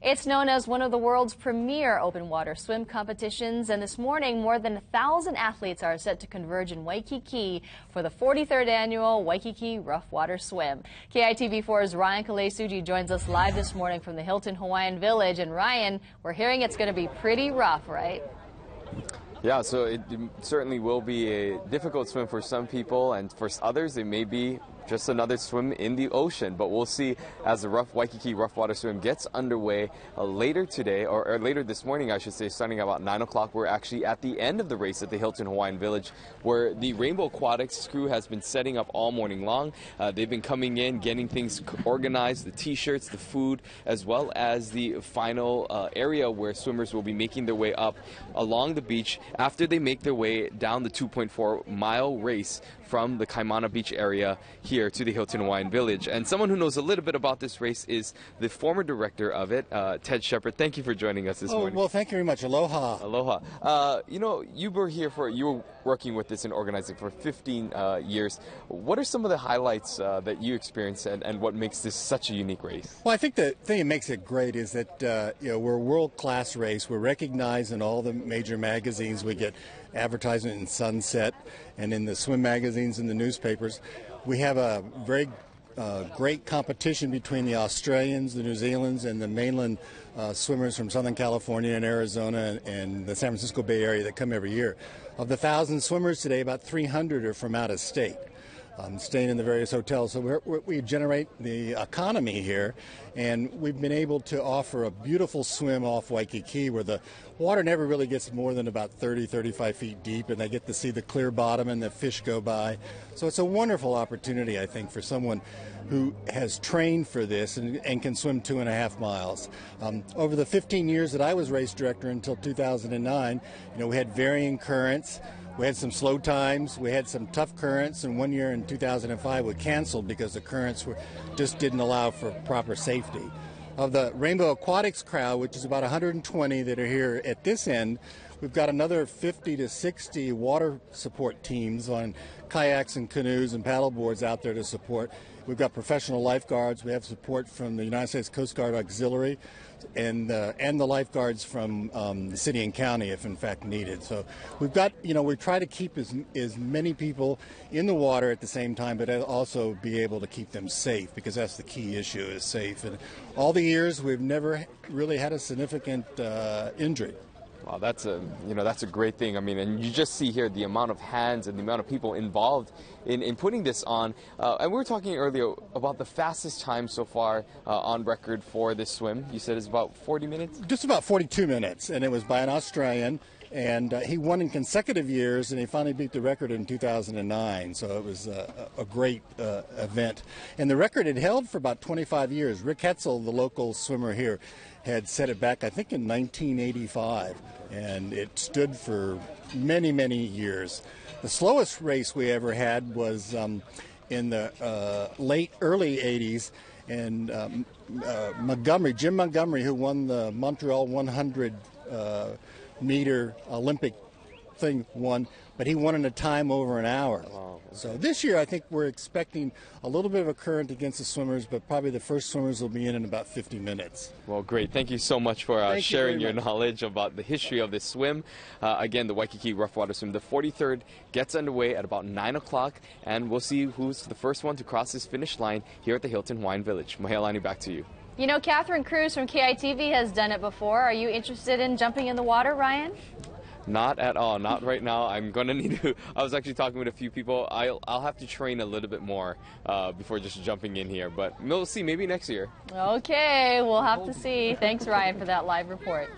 It's known as one of the world's premier open water swim competitions, and this morning more than 1,000 athletes are set to converge in Waikiki for the 43rd annual Waikiki Rough Water Swim. KITV4's Ryan Kalesuji joins us live this morning from the Hilton Hawaiian Village. And Ryan, we're hearing it's going to be pretty rough, right? Yeah, so it certainly will be a difficult swim for some people, and for others it may be just another swim in the ocean. But we'll see as the Waikiki Rough Water Swim gets underway later today, or later this morning, I should say, starting at about 9 o'clock. We're actually at the end of the race at the Hilton Hawaiian Village, where the Rainbow Aquatics crew has been setting up all morning long. They've been coming in, getting things organized, the t-shirts, the food, as well as the final area where swimmers will be making their way up along the beach after they make their way down the 2.4-mile race from the Kaimana Beach area here to the Hilton Hawaiian Village. And someone who knows a little bit about this race is the former director of it, Ted Shepard. Thank you for joining us this morning. Well, thank you very much. Aloha. Aloha. You know, you were working with this and organizing for 15 years. What are some of the highlights that you experienced, and what makes this such a unique race? Well, I think the thing that makes it great is that we're a world-class race. We're recognized in all the major magazines. We get advertisement in Sunset and in the swim magazines and the newspapers. We have a very great competition between the Australians, the New Zealanders, and the mainland swimmers from Southern California and Arizona and the San Francisco Bay Area that come every year. Of the 1,000 swimmers today, about 300 are from out of state, staying in the various hotels. So we generate the economy here, and we've been able to offer a beautiful swim off Waikiki where the water never really gets more than about 30-35 feet deep, and they get to see the clear bottom and the fish go by. So it's a wonderful opportunity, I think, for someone who has trained for this and can swim 2.5 miles. Over the 15 years that I was race director until 2009, we had varying currents. We had some slow times, we had some tough currents, and one year in 2005 we canceled because the currents just didn't allow for proper safety. Of the Rainbow Aquatics crowd, which is about 120 that are here at this end, we've got another 50 to 60 water support teams on kayaks and canoes and paddle boards out there to support. We've got professional lifeguards. We have support from the United States Coast Guard Auxiliary and the lifeguards from the city and county if in fact needed. So we've got, we try to keep as many people in the water at the same time, but also be able to keep them safe, because that's the key issue, is safe. And all the years we've never really had a significant injury. Wow, that's a great thing. I mean, and you just see here the amount of hands and the amount of people involved in putting this on. And we were talking earlier about the fastest time so far on record for this swim. You said it's about 40 minutes? Just about 42 minutes, and it was by an Australian. And he won in consecutive years, and he finally beat the record in 2009. So it was a great event. And the record had held for about 25 years. Rick Hetzel, the local swimmer here, had set it back, I think, in 1985. And it stood for many, many years. The slowest race we ever had was in the early 80s. And Jim Montgomery, who won the Montreal 100 meter Olympic thing, won, but he won in a time over an hour. Wow, okay. So this year I think we're expecting a little bit of a current against the swimmers, but probably the first swimmers will be in about 50 minutes. Well, great. Thank you so much for sharing your knowledge about the history of this swim. Again, the Waikiki Rough Water Swim, the 43rd, gets underway at about 9 o'clock, and we'll see who's the first one to cross this finish line here at the Hilton Hawaiian Village. Mahealani, back to you. You know, Catherine Cruz from KITV has done it before. Are you interested in jumping in the water, Ryan? Not at all. Not right now. I'm going to need to. I was actually talking with a few people. I'll have to train a little bit more before just jumping in here. But we'll see. Maybe next year. Okay, we'll have to see. Thanks, Ryan, for that live report.